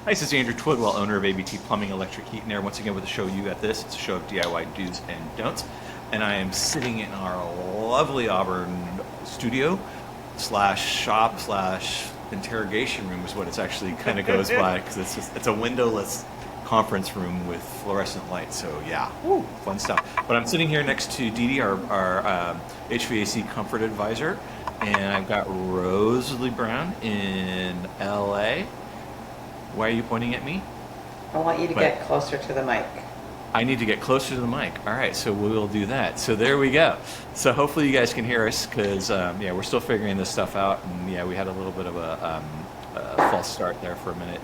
Hi, this is Andrew Twidwell, owner of ABT Plumbing, Electric, Heat, and Air. Once again with a show You Got This. It's a show of DIY do's and don'ts. And I am sitting in our lovely Auburn studio slash shop slash interrogation room is what it's actually kind of goes by, because it's a windowless conference room with fluorescent lights. So yeah, woo, fun stuff. But I'm sitting here next to DeeDee, our HVAC comfort advisor, and I've got Rosalie Brown in LA. Why are you pointing at me? I want you to get closer to the mic. I need to get closer to the mic. All right, so we will do that. So there we go. So hopefully you guys can hear us, because yeah, we're still figuring this stuff out, and yeah, we had a little bit of a false start there for a minute,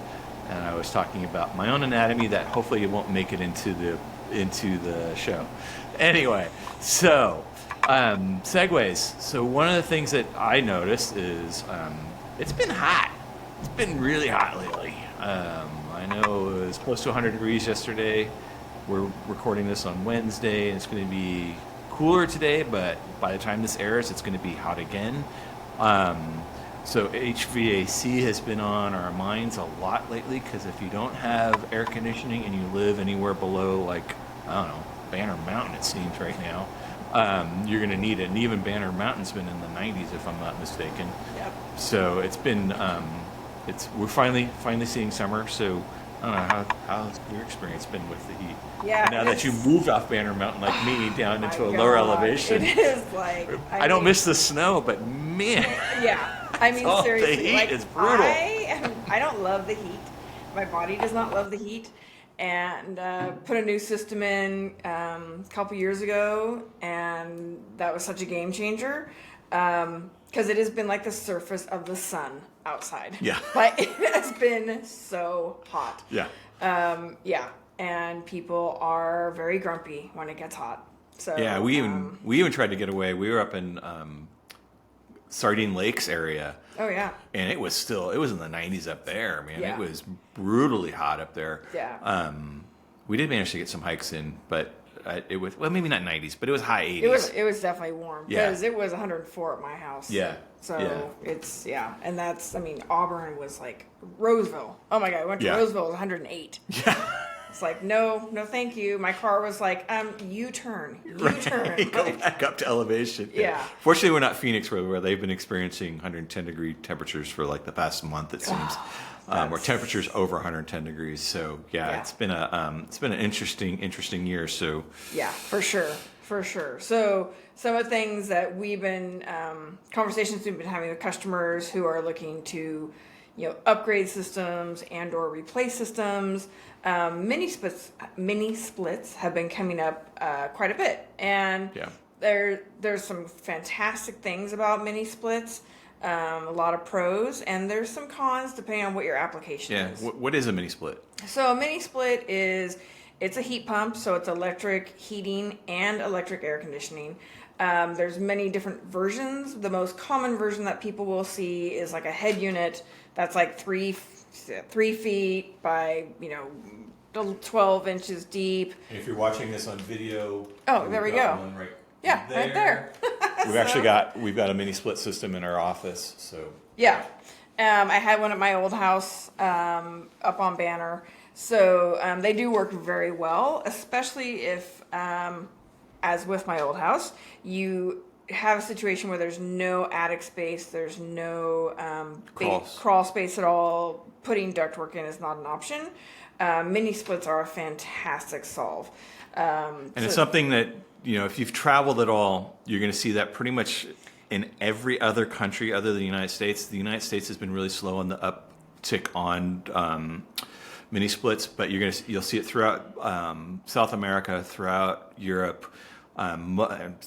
and I was talking about my own anatomy that hopefully it won't make it into the show. Anyway, so segues. So one of the things that I noticed is it's been hot. It's been really hot lately. I know it was close to 100 degrees yesterday. We're recording this on Wednesday, and it's going to be cooler today, but by the time this airs, it's going to be hot again. So HVAC has been on our minds a lot lately, because if you don't have air conditioning and you live anywhere below, like, I don't know, Banner Mountain, it seems right now, you're going to need it. And even Banner Mountain's been in the 90s, if I'm not mistaken. Yep. So it's been... we're finally seeing summer, so I don't know how's your experience been with the heat. Yeah. And now that you moved off Banner Mountain like me down into a lower elevation, it is like I don't miss the snow, but man, yeah. I mean, oh, seriously, the heat like, is brutal. I don't love the heat. My body does not love the heat, and put a new system in a couple years ago, and that was such a game changer. Because it has been like the surface of the sun outside. Yeah. Like, it has been so hot. Yeah. Yeah. And people are very grumpy when it gets hot. So Yeah, we even tried to get away. We were up in Sardine Lakes area. Oh yeah. And it was in the 90s up there, man. Yeah. It was brutally hot up there. Yeah. We did manage to get some hikes in, but it was, well, maybe not 90s, but it was high 80s. It was definitely warm, because it was 104 at my house. Yeah. So yeah. it's, and that's, I mean, Auburn was like Roseville. Oh my God, I went to Roseville, it was 108. Yeah. It's like, no, thank you. My car was like, U-turn. Go back up to elevation. Yeah. Fortunately, we're not Phoenix, where they've been experiencing 110 degree temperatures for like the past month, it seems. Where temperatures over 110 degrees. So yeah, it's been an interesting year. So yeah, for sure. So some of the things that we've been conversations we've been having with customers who are looking to, upgrade systems and or replace systems. Mini splits have been coming up quite a bit, and there's some fantastic things about mini splits. A lot of pros, and there's some cons depending on what your application is. Yeah, what is a mini split? So a mini split it's a heat pump, so it's electric heating and electric air conditioning. There's many different versions. The most common version that people will see is like a head unit that's like 3 feet by 12 inches deep. And if you're watching this on video, there we go. Right there. We've got a mini split system in our office. So yeah, I had one at my old house up on Banner. So they do work very well, especially if, as with my old house, you have a situation where there's no attic space, there's no crawl space at all. Putting ductwork in is not an option. Mini splits are a fantastic solve. And it's something that, if you've traveled at all, you're going to see that pretty much in every other country other than the United States. The United States has been really slow on the uptick on mini splits, but you'll see it throughout South America, throughout Europe,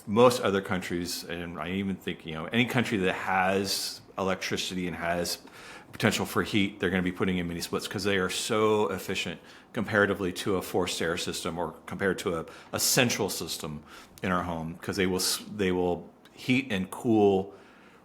most other countries, and I even think any country that has electricity and has potential for heat, they're going to be putting in mini splits, because they are so efficient comparatively to a forced air system, or compared to a central system in our home, because they will heat and cool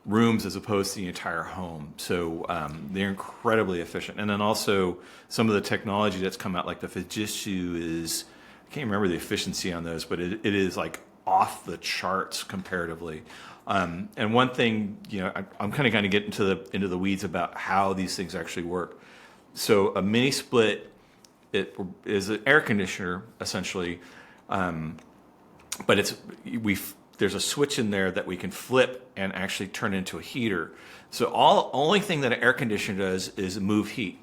rooms as opposed to the entire home. So they're incredibly efficient. And then also some of the technology that's come out, like the Fujitsu is, I can't remember the efficiency on those, but it is like off the charts comparatively. And one thing, I'm kind of get into the weeds about how these things actually work. So a mini split, it is an air conditioner essentially, but there's a switch in there that we can flip and actually turn into a heater. So only thing that an air conditioner does is move heat.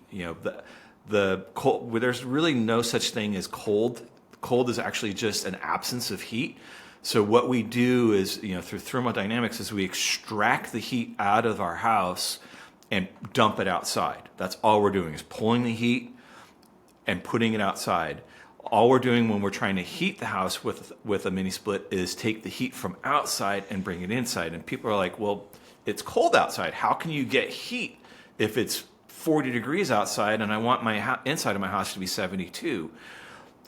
The cold, where there's really no such thing as cold. Cold is actually just an absence of heat. So what we do is, through thermodynamics, is we extract the heat out of our house and dump it outside. That's all we're doing, is pulling the heat and putting it outside. All we're doing when we're trying to heat the house with a mini split is take the heat from outside and bring it inside. And people are like, well, it's cold outside. How can you get heat if it's 40 degrees outside and I want my inside of my house to be 72?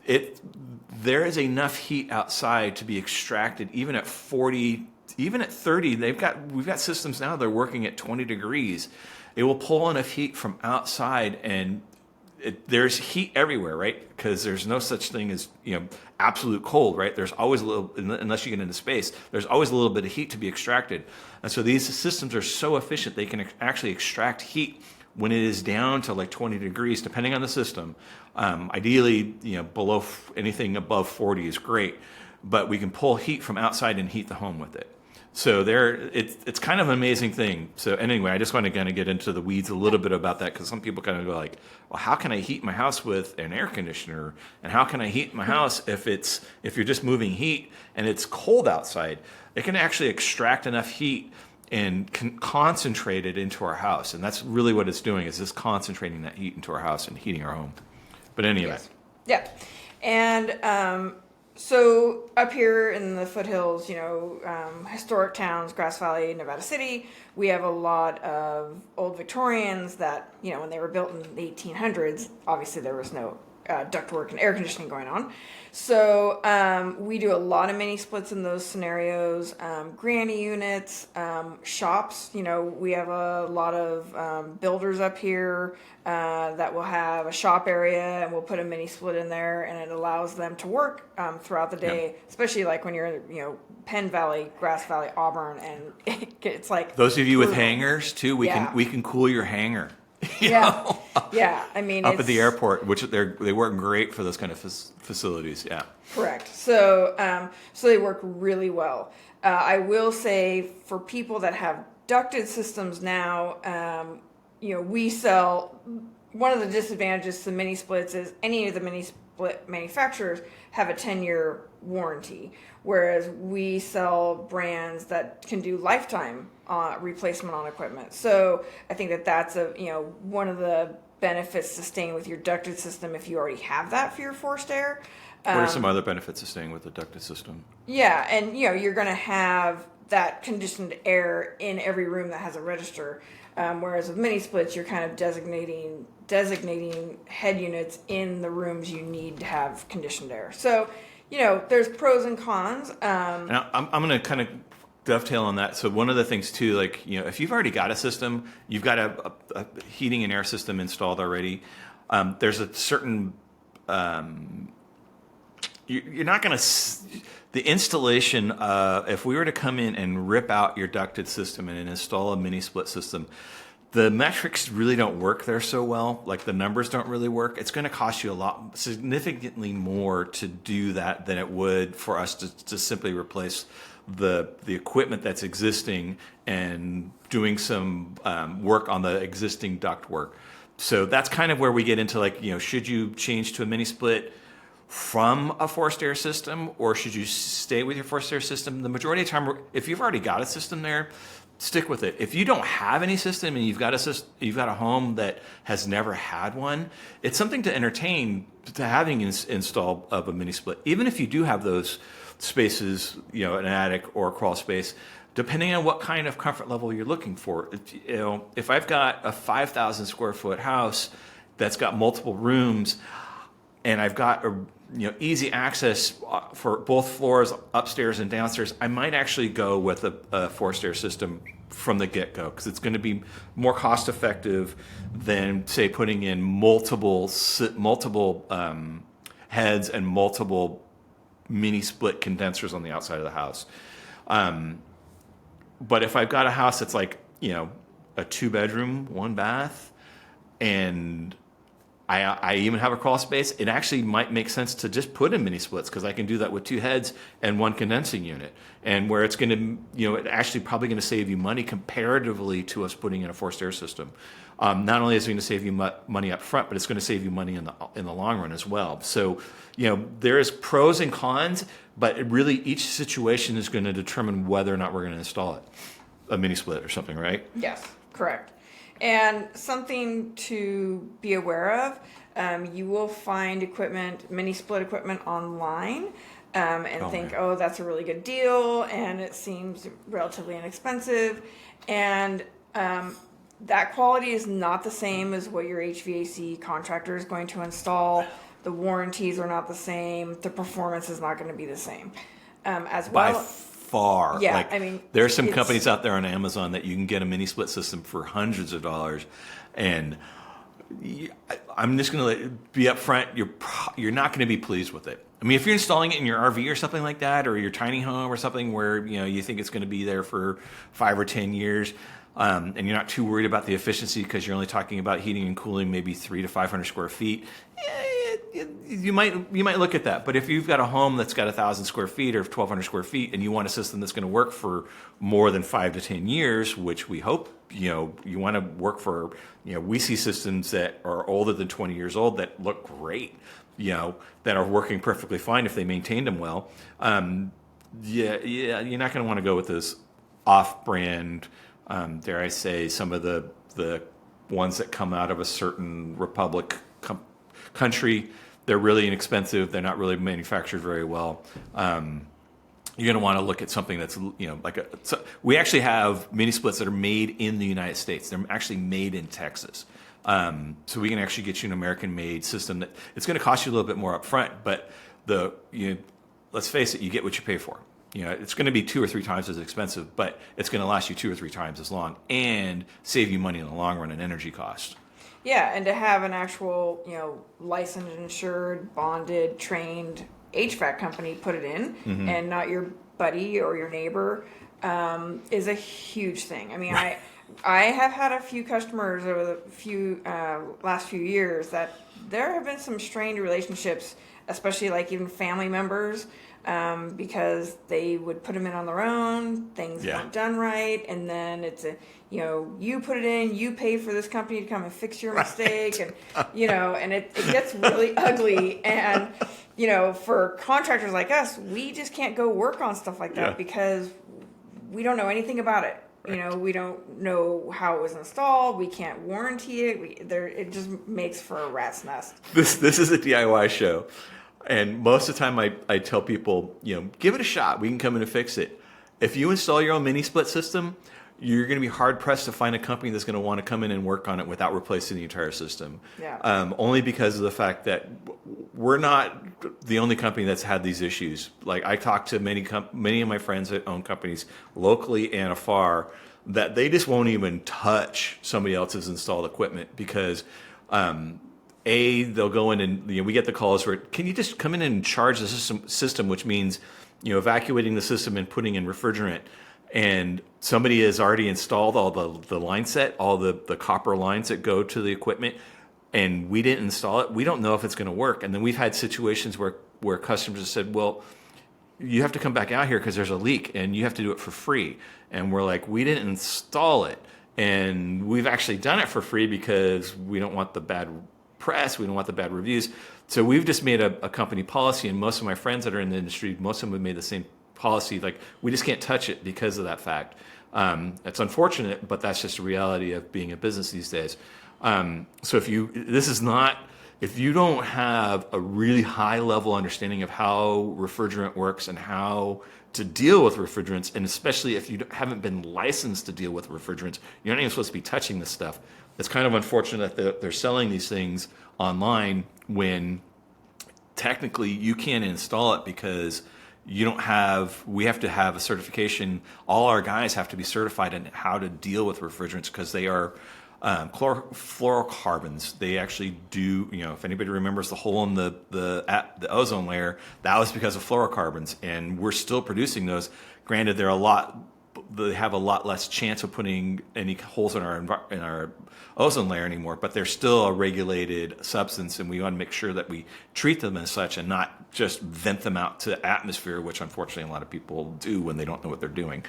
There is enough heat outside to be extracted even at 40, even at 30. We've got systems now that are working at 20 degrees. It will pull enough heat from outside, and there's heat everywhere, right? Because there's no such thing as absolute cold, right? There's always a little, unless you get into space, there's always a little bit of heat to be extracted. And so these systems are so efficient, they can actually extract heat when it is down to like 20 degrees, depending on the system. Ideally, below anything above 40 is great, but we can pull heat from outside and heat the home with it. So it's kind of an amazing thing. So anyway, I just want to kind of get into the weeds a little bit about that, because some people kind of go like, well, how can I heat my house with an air conditioner? And how can I heat my house if you're just moving heat and it's cold outside? It can actually extract enough heat and concentrate it into our house. And that's really what it's doing, is just concentrating that heat into our house and heating our home. But anyway. Yes. Yeah. And so up here in the foothills, historic towns, Grass Valley, Nevada City, we have a lot of old Victorians that, when they were built in the 1800s, obviously there was no ductwork and air conditioning going on. So we do a lot of mini splits in those scenarios. Granny units, shops. We have a lot of builders up here that will have a shop area, and we'll put a mini split in there, and it allows them to work throughout the day, especially like when you're in Penn Valley, Grass Valley, Auburn, and it's like those of you with hangars too. We can cool your hangar. Yeah. I mean, up at the airport, which they work great for those kind of facilities. Yeah. Correct. So they work really well. I will say, for people that have ducted systems now, we sell. One of the disadvantages to mini splits is any of the mini split manufacturers have a 10-year warranty, whereas we sell brands that can do lifetime replacement on equipment. So I think that's one of the benefits to staying with your ducted system if you already have that for your forced air. What are some other benefits of staying with a ducted system? Yeah, and you're going to have that conditioned air in every room that has a register. Whereas with mini splits, you're kind of designating head units in the rooms you need to have conditioned air. So, there's pros and cons. And I'm going to kind of dovetail on that. So one of the things too, like, if you've already got a system, you've got a heating and air system installed already, there's a certain, you're not going to, the installation, if we were to come in and rip out your ducted system and install a mini split system, the metrics really don't work there so well. Like, the numbers don't really work. It's going to cost you significantly more to do that than it would for us to simply replace the equipment that's existing and doing some work on the existing duct work. So that's kind of where we get into, like, should you change to a mini split from a forced air system, or should you stay with your forced air system? The majority of the time, if you've already got a system there, stick with it. If you don't have any system and you've got a home that has never had one, it's something to entertain, to having installed of a mini split. Even if you do have those spaces, an attic or a crawl space, depending on what kind of comfort level you're looking for. If I've got a 5,000 square foot house that's got multiple rooms, and I've got easy access for both floors, upstairs and downstairs, I might actually go with a forced air system from the get-go, because it's going to be more cost effective than, say, putting in multiple heads and multiple mini split condensers on the outside of the house. But if I've got a house that's like, a 2-bedroom, 1 bath, and I even have a crawl space. It actually might make sense to just put in mini splits because I can do that with 2 heads and 1 condensing unit. And where it's going to, it actually probably going to save you money comparatively to us putting in a forced air system. Not only is it going to save you money up front, but it's going to save you money in the long run as well. So, there is pros and cons, but really each situation is going to determine whether or not we're going to install it, a mini split or something, right? Yes, correct. And something to be aware of, you will find mini split equipment online, and think, man. oh, that's a really good deal, and it seems relatively inexpensive. And that quality is not the same as what your HVAC contractor is going to install. The warranties are not the same. The performance is not going to be the same. As well. By far. Yeah, like, I mean, there are some companies out there on Amazon that you can get a mini split system for hundreds of dollars, and I'm just going to be upfront. You're not going to be pleased with it. I mean, if you're installing it in your RV or something like that, or your tiny home or something where you think it's going to be there for 5 or 10 years, and you're not too worried about the efficiency because you're only talking about heating and cooling maybe 300 to 500 square feet. You might look at that. But if you've got a home that's got 1,000 square feet or 1,200 square feet, and you want a system that's going to work for more than 5 to 10 years, which we hope you want to work for. We see systems that are older than 20 years old that look great. That are working perfectly fine if they maintained them well. You're not going to want to go with this off-brand. Dare I say, some of the ones that come out of a certain republic country. They're really inexpensive. They're not really manufactured very well. You're going to want to look at something that's, we actually have mini splits that are made in the United States. They're actually made in Texas. So we can actually get you an American-made system that it's going to cost you a little bit more up front, but let's face it, you get what you pay for. It's going to be 2 or 3 times as expensive, but it's going to last you 2 or 3 times as long and save you money in the long run in energy costs. Yeah, and to have an actual, licensed, insured, bonded, trained HVAC company put it in, and not your buddy or your neighbor, is a huge thing. I mean, I have had a few customers over the last few years that there have been some strained relationships, especially like even family members, because they would put them in on their own, things weren't done right, and then it's you put it in, you pay for this company to come and fix your mistake, and and it gets really ugly. And for contractors like us, we just can't go work on stuff like that because we don't know anything about it. Right. We don't know how it was installed. We can't warranty it. It just makes for a rat's nest. This is a DIY show. And most of the time I tell people, give it a shot. We can come in and fix it. If you install your own mini split system, you're going to be hard pressed to find a company that's going to want to come in and work on it without replacing the entire system. Yeah. Only because of the fact that we're not the only company that's had these issues. Like, I talked to many of my friends that own companies locally and afar that they just won't even touch somebody else's installed equipment because they'll go in and we get the calls where, can you just come in and charge the system, which means evacuating the system and putting in refrigerant, and somebody has already installed all the line set, all the copper lines that go to the equipment, and we didn't install it. We don't know if it's going to work. And then we've had situations where customers have said, well, you have to come back out here because there's a leak and you have to do it for free. And we're like, we didn't install it, and we've actually done it for free because we don't want the bad press, we don't want the bad reviews. So we've just made a company policy, and most of my friends that are in the industry, most of them have made the same policy. Like, we just can't touch it because of that fact. It's unfortunate, but that's just a reality of being a business these days. So if you don't have a really high level understanding of how refrigerant works and how to deal with refrigerants, and especially if you haven't been licensed to deal with refrigerants, you're not even supposed to be touching this stuff. It's kind of unfortunate that they're selling these things online when technically you can't install it because we have to have a certification. All our guys have to be certified in how to deal with refrigerants because they are fluorocarbons. They actually do, if anybody remembers the hole in the ozone layer, that was because of fluorocarbons, and we're still producing those. Granted, they're a lot they have a lot less chance of putting any holes in our ozone layer anymore, but they're still a regulated substance, and we want to make sure that we treat them as such and not just vent them out to atmosphere, which unfortunately a lot of people do when they don't know what they're doing.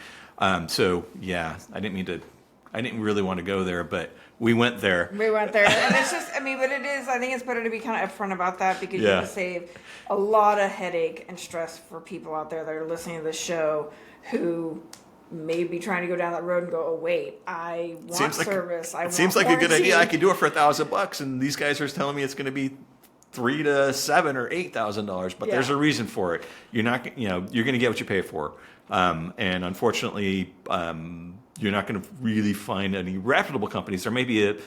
So yeah, I didn't really want to go there, but we went there. We went there, and it's just, I mean, but I think it's better to be kind of upfront about that, because you can save a lot of headache and stress for people out there that are listening to this show who may be trying to go down that road and go, oh wait, I want service. It seems like a good idea. I could do it for $1,000, and these guys are telling me it's going to be $3,000 to $7,000 or $8,000, but there's a reason for it. You're not, you're going to get what you pay for, and unfortunately, you're not going to really find any reputable companies. There may be a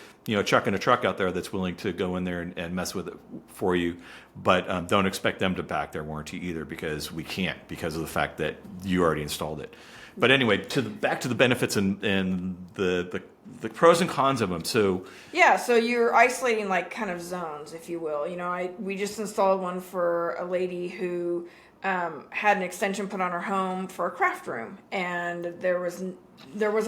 chuck in a truck out there that's willing to go in there and mess with it for you, but don't expect them to back their warranty either, because we can't, because of the fact that you already installed it. But anyway, back to the benefits and the pros and cons of them. So so you're isolating like kind of zones, if you will. We just installed one for a lady who had an extension put on her home for a craft room, and there wasn't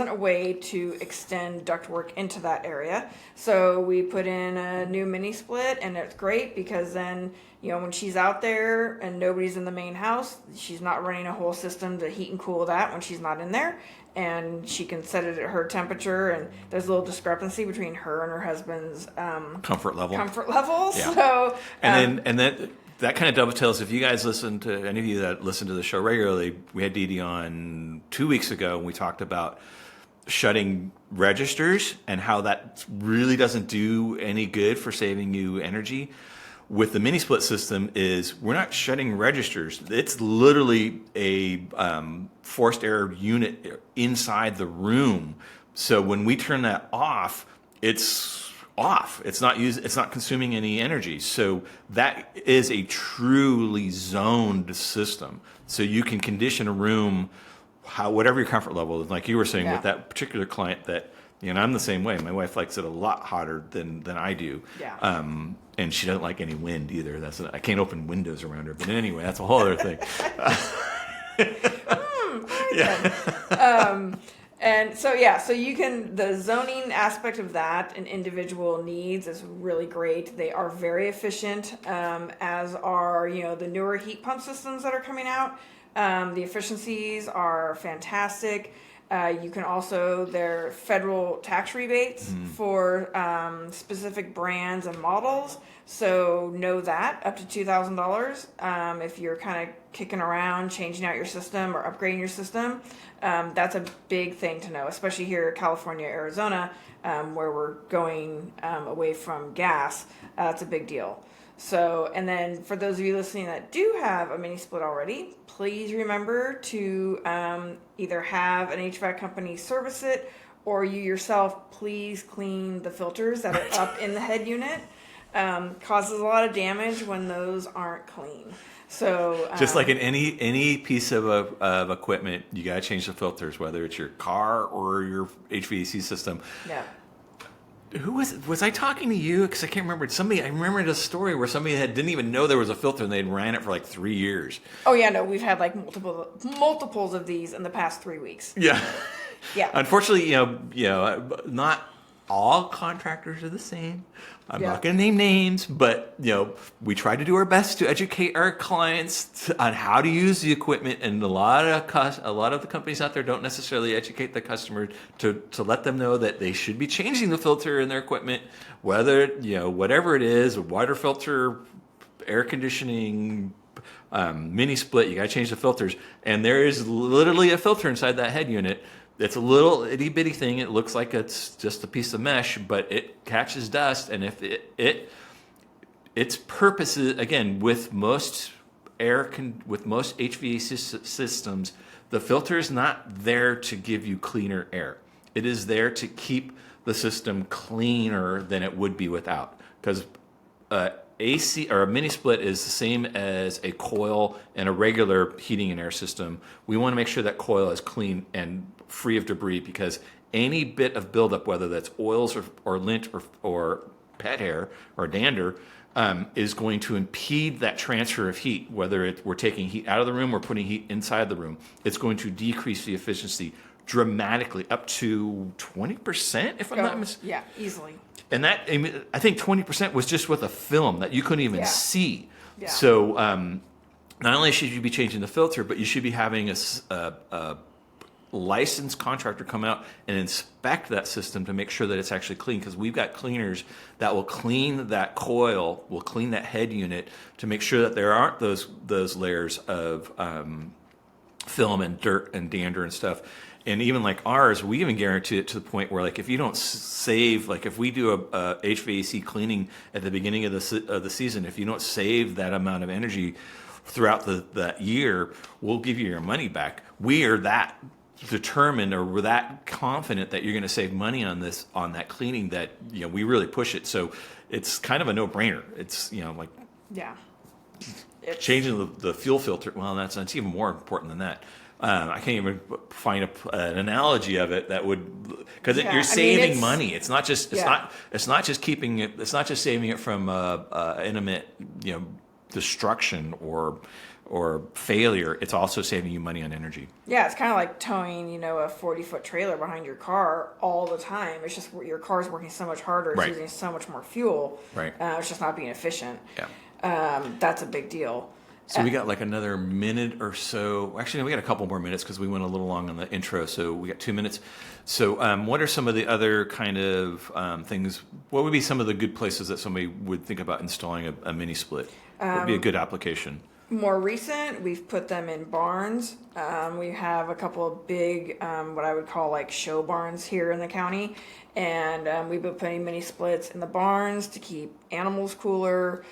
a way to extend ductwork into that area. So we put in a new mini split, and it's great because then, when she's out there and nobody's in the main house, she's not running a whole system to heat and cool that when she's not in there. And she can set it at her temperature, and there's a little discrepancy between her and her husband's comfort level. Yeah. So and then that kind of dovetails. If you guys any of you that listen to the show regularly, we had DeeDee on 2 weeks ago, and we talked about shutting registers and how that really doesn't do any good for saving you energy. With the mini split system, we're not shutting registers. It's literally a forced air unit inside the room. So when we turn that off, it's off. It's not consuming any energy. So that is a truly zoned system. So you can condition a room whatever your comfort level is. Like you were saying with that particular client, that I'm the same way. My wife likes it a lot hotter than I do. Yeah. And she doesn't like any wind either. I can't open windows around her. But anyway, that's a whole other thing. And so you can, the zoning aspect of that and individual needs is really great. They are very efficient, as are, the newer heat pump systems that are coming out. The efficiencies are fantastic. You can also, there are federal tax rebates for specific brands and models. So know that, up to $2,000. If you're kind of kicking around, changing out your system or upgrading your system, that's a big thing to know, especially here in California, Arizona, where we're going away from gas. That's a big deal. So, and then for those of you listening that do have a mini split already, please remember to either have an HVAC company service it, or you yourself please clean the filters that are up in the head unit. Causes a lot of damage when those aren't clean. So just like in any piece of equipment, you got to change the filters, whether it's your car or your HVAC system. Yeah. Who was I talking to you? Because I can't remember. I remembered a story where somebody didn't even know there was a filter, and they'd ran it for like 3 years. Oh yeah, no, we've had like multiples of these in the past 3 weeks. Yeah. Yeah. Unfortunately, not all contractors are the same. I'm not going to name names, but we try to do our best to educate our clients on how to use the equipment, and a lot of the companies out there don't necessarily educate the customer to let them know that they should be changing the filter in their equipment, whether whatever it is, a water filter, air conditioning, mini split, you got to change the filters, and there is literally a filter inside that head unit. It's a little itty bitty thing. It looks like it's just a piece of mesh, but it catches dust. And if its purpose is, again, with most HVAC systems, the filter is not there to give you cleaner air. It is there to keep the system cleaner than it would be without. Because AC or a mini split is the same as a coil and a regular heating and air system. We want to make sure that coil is clean and free of debris, because any bit of buildup, whether that's oils or lint or pet hair or dander, is going to impede that transfer of heat, whether we're taking heat out of the room or putting heat inside the room. It's going to decrease the efficiency dramatically, up to 20%, if I'm not mistaken. Yeah, easily. And that, I think 20% was just with a film that you couldn't even see. Yeah. So not only should you be changing the filter, but you should be having a licensed contractor come out and inspect that system to make sure that it's actually clean, because we've got cleaners that will clean that coil, will clean that head unit to make sure that there aren't those layers of film and dirt and dander and stuff. And even like ours, we even guarantee it to the point where, like, if you don't save, like if we do a HVAC cleaning at the beginning of the season, if you don't save that amount of energy throughout that year, we'll give you your money back. We are that determined, or we're that confident that you're going to save money on that cleaning, that we really push it. So it's kind of a no-brainer. It's like changing the fuel filter. Well, that's even more important than that. I can't even find an analogy of it that would, because you're saving money. It's not just it's not just keeping it. It's not just saving it from intimate destruction or failure. It's also saving you money on energy. Yeah, it's kind of like towing a 40-foot trailer behind your car all the time. It's just your car's working so much harder. It's using so much more fuel. Right. It's just not being efficient. Yeah. That's a big deal. So we got like another minute or so. Actually, no, we got a couple more minutes because we went a little long on the intro. So we got 2 minutes. So what are some of the other kind of things? What would be some of the good places that somebody would think about installing a mini split? What would be a good application? More recent, we've put them in barns. We have a couple of big, what I would call like show barns here in the county. And we've been putting mini splits in the barns to keep animals cooler.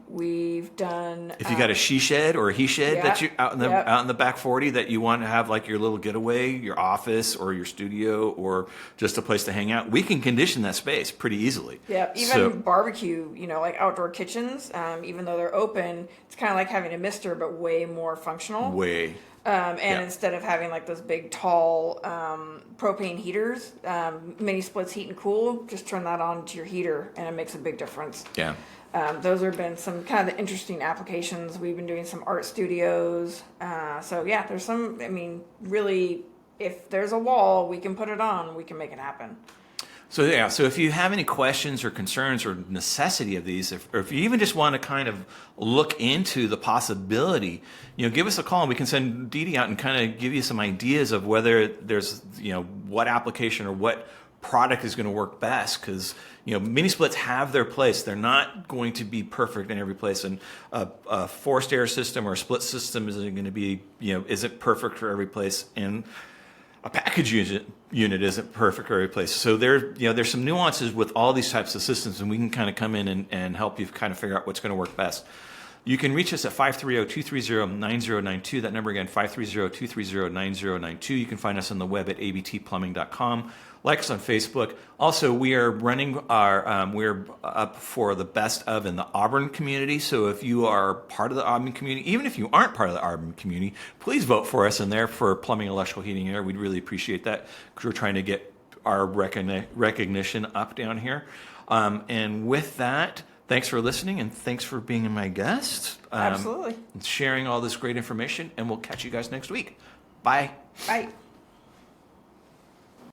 We've done. If you got a she shed or a he shed that you out in the back 40 that you want to have like your little getaway, your office or your studio or just a place to hang out, we can condition that space pretty easily. Yeah, even barbecue, like outdoor kitchens, even though they're open, it's kind of like having a mister, but way more functional. Instead of having like those big tall propane heaters, mini splits heat and cool, just turn that on to your heater and it makes a big difference. Yeah. Those have been some kind of interesting applications. We've been doing some art studios. There's some, really, if there's a wall, we can put it on, we can make it happen. So if you have any questions or concerns or necessity of these, or if you even just want to kind of look into the possibility, give us a call and we can send DeeDee out and kind of give you some ideas of whether there's, what application or what product is going to work best, because mini splits have their place. They're not going to be perfect in every place, and a forced air system or a split system isn't going to be isn't perfect for every place, and a package unit isn't perfect for every place. So there's some nuances with all these types of systems, and we can kind of come in and help you kind of figure out what's going to work best. You can reach us at 530-230-9092. That number again, 530-230-9092. You can find us on the web at abtplumbing.com. Like us on Facebook. Also, we are running we're up for the best of in the Auburn community. So if you are part of the Auburn community, even if you aren't part of the Auburn community, please vote for us in there for plumbing, electrical, heating, and air. We'd really appreciate that, because we're trying to get our recognition up down here. And with that, thanks for listening, and thanks for being my guest. Absolutely. And sharing all this great information, and we'll catch you guys next week. Bye. Bye.